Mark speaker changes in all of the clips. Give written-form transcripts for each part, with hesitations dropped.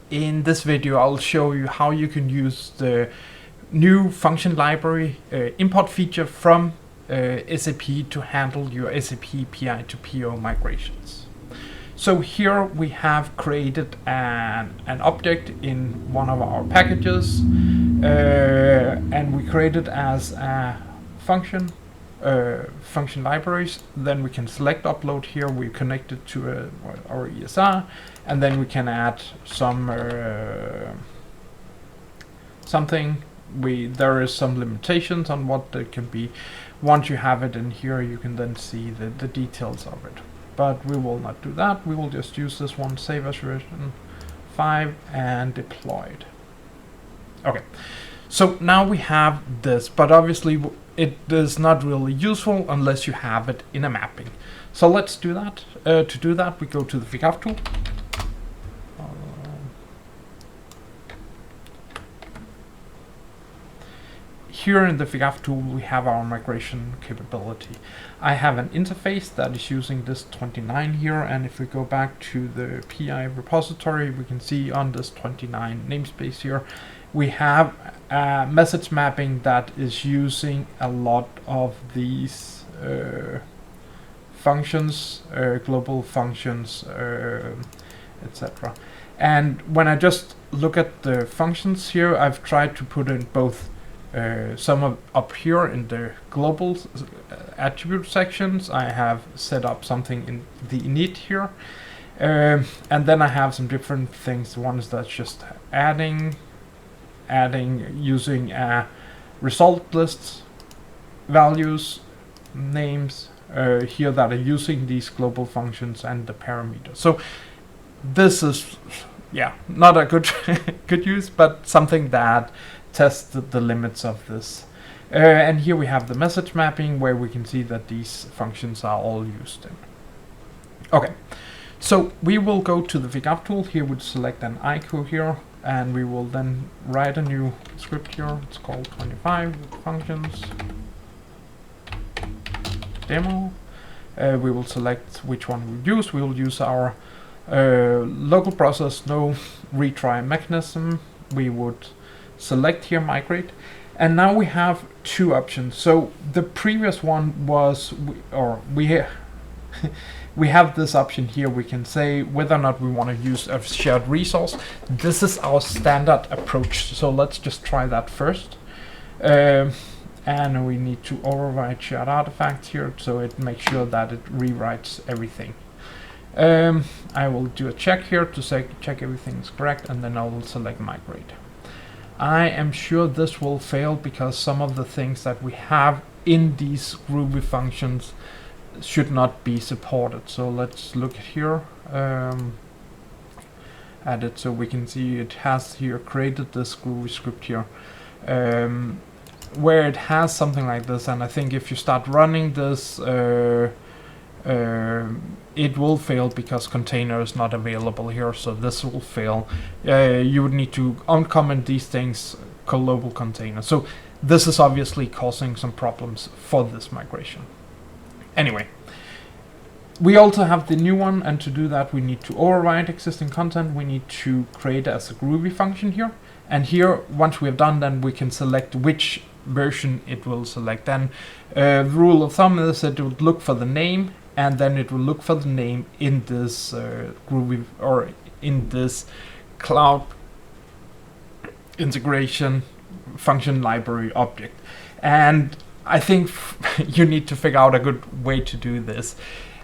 Speaker 1: In this video, I'll show you how you can use the new function library import feature from SAP to handle your SAP PI to PO migrations. So here we have created an object in one of our packages, and we create it as a function libraries. Then we can select upload here. We connect it to our ESR, and then we can add some something. There is some limitations on what it can be. Once you have it in here, you can then see the details of it. But we will not do that. We will just use this one, save as version 5 and deploy it. Okay, so now we have this, but obviously it is not really useful unless you have it in a mapping. So let's do that. To do that, we go to the Vigup Tool. Here in the Figaf tool, we have our migration capability. I have an interface that is using this 29 here, and if we go back to the PI repository, we can see on this 29 namespace here, we have a message mapping that is using a lot of these functions, global functions, etc. And when I just look at the functions here, I've tried to put in both some up here in the global attribute sections. I have set up something in the init here, and then I have some different things. One is that's just adding using result lists, values, names here that are using these global functions and the parameters. So this is not a good good use, but something that test the limits of this. And here we have the message mapping where we can see that these functions are all used in. Okay, so we will go to the Vigup tool. Here we'll select an ICO here, and we will then write a new script here. It's called 25 functions demo. We will select which one we use. We will use our local process, no retry mechanism. We would select here migrate, and now we have two options. So the previous one was we have this option here. We can say whether or not we want to use a shared resource. This is our standard approach, so let's just try that first. And we need to override shared artifacts here, so it makes sure that it rewrites everything. I will do a check here to check everything is correct, and then I will select migrate. I am sure this will fail because some of the things that we have in these Groovy functions should not be supported. So let's look here at it, so we can see it has here created this Groovy script here where it has something like this, and I think if you start running this it will fail because container is not available here, so this will fail. You would need to uncomment these things, global container. So this is obviously causing some problems for this migration. Anyway, we also have the new one, and to do that we need to override existing content. We need to create as a Groovy function here, and here once we have done, then we can select which version it will select. And the rule of thumb is that it would look for the name, and then it will look for the name in this Groovy or in this cloud integration function library object. And I think you need to figure out a good way to do this.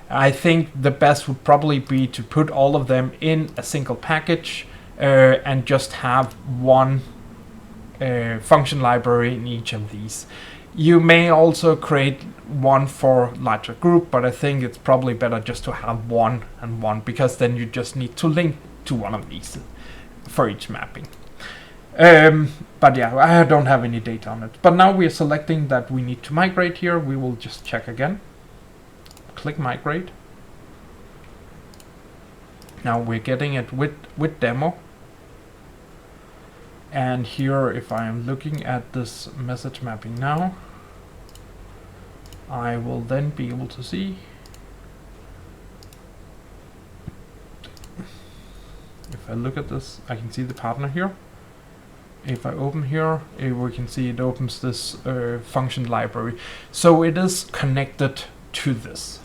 Speaker 1: I think the best would probably be to put all of them in a single package and just have one function library in each of these. You may also create one for larger group, but I think it's probably better just to have one and one, because then you just need to link to one of these for each mapping. But yeah, I don't have any data on it. But now we are selecting that we need to migrate here. We will just check again. Click migrate. Now we're getting it with demo. And here, if I am looking at this message mapping now, I will then be able to see if I look at this, I can see the partner here. If I open here, we can see it opens this function library. So it is connected to this.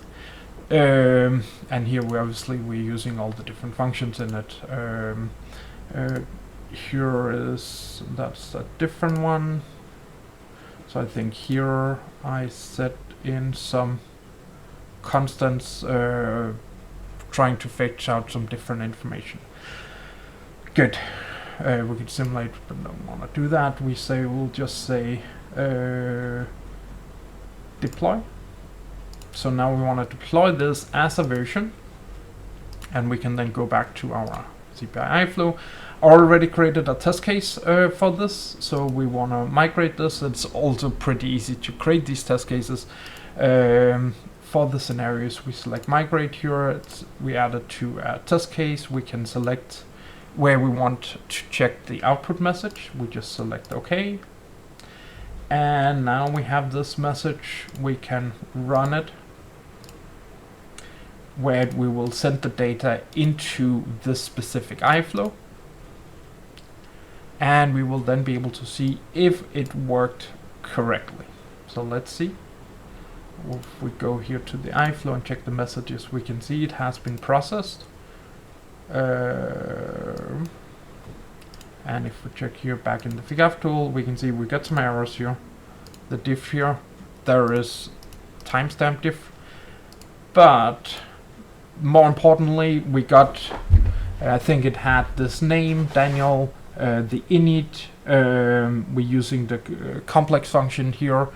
Speaker 1: And here we're using all the different functions in it. That's a different one. So I think here I set in some constants trying to fetch out some different information. Good. We could simulate, but don't want to do that. We'll just say deploy. So now we want to deploy this as a version, and we can then go back to our CPI flow. Already created a test case for this, so we want to migrate this. It's also pretty easy to create these test cases. For the scenarios, we select migrate here. We add it to a test case. We can select where we want to check the output message. We just select OK. And now we have this message. We can run it, where we will send the data into this specific iFlow. And we will then be able to see if it worked correctly. So let's see. If we go here to the iFlow and check the messages, we can see it has been processed. And if we check here back in the Vigup Tool, we can see we got some errors here. The diff here, there is timestamp diff. But more importantly, we got, I think it had this name, Daniel, the init, we're using the complex function here.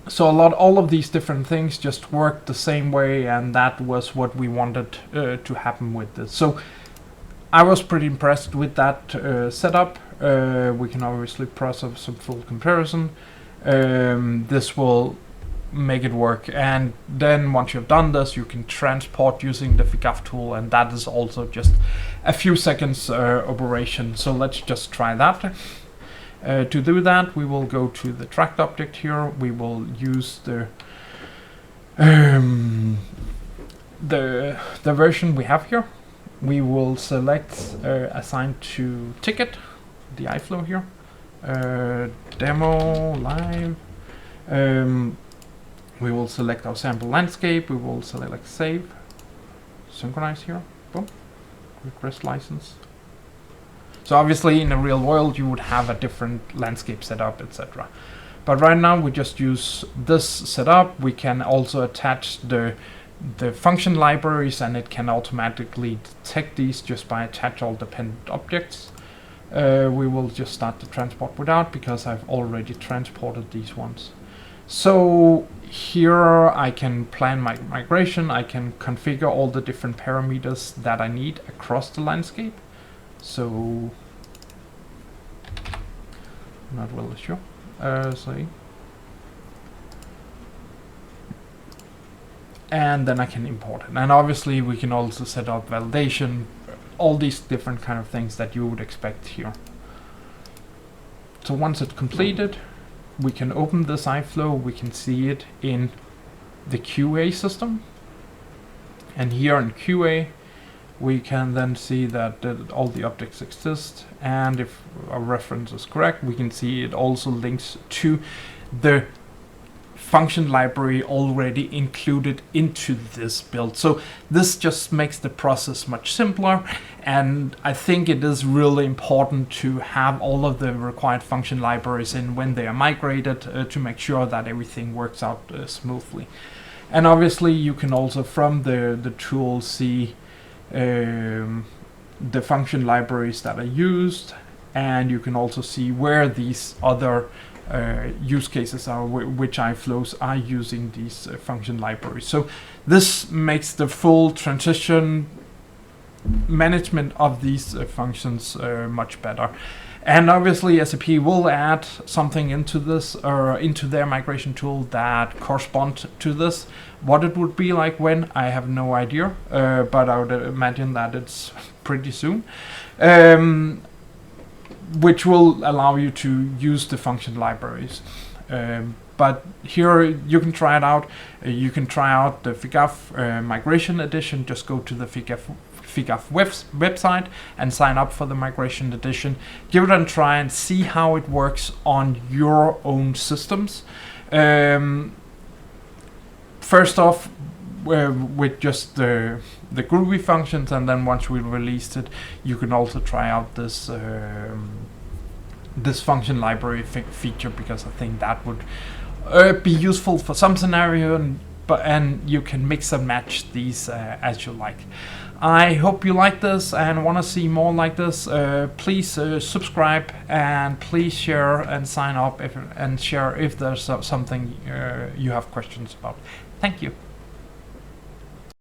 Speaker 1: So all of these different things just worked the same way, and that was what we wanted to happen with this. So I was pretty impressed with that setup. We can obviously process some full comparison. This will make it work, and then once you've done this, you can transport using the Vigup Tool, and that is also just a few seconds operation. So let's just try that. To do that, we will go to the tracked object here. We will use the version we have here. We will select assign to ticket, the iFlow here, demo live. We will select our sample landscape. We will select save, synchronize here, boom, request license. So obviously in the real world you would have a different landscape setup, etc. But right now we just use this setup. We can also attach the function libraries, and it can automatically detect these just by attach all dependent objects. We will just start the transport without, because I've already transported these ones. So here I can plan my migration. I can configure all the different parameters that I need across the landscape. So not really sure. And then I can import it. And obviously we can also set up validation, all these different kind of things that you would expect here. So once it's completed, we can open this iFlow. We can see it in the QA system. And here in QA, we can then see that all the objects exist, and if our reference is correct, we can see it also links to the function library already included into this build. So this just makes the process much simpler, and I think it is really important to have all of the required function libraries in when they are migrated to make sure that everything works out smoothly. And obviously you can also from the tool see the function libraries that are used, and you can also see where these other use cases are, which iFlows are using these function libraries. So this makes the full transition management of these functions much better. And obviously SAP will add something into this, or into their migration tool that corresponds to this. What it would be like when, I have no idea, but I would imagine that it's pretty soon. Which will allow you to use the function libraries. But here you can try it out. You can try out the Figaf Migration Edition. Just go to the Figaf website and sign up for the Migration Edition. Give it a try and see how it works on your own systems. First off, with just the Groovy functions, and then once we released it, you can also try out this this function library feature, because I think that would be useful for some scenario, and you can mix and match these as you like. I hope you like this and want to see more like this. Please subscribe, and please share and sign up and share if there's something you have questions about. Thank you.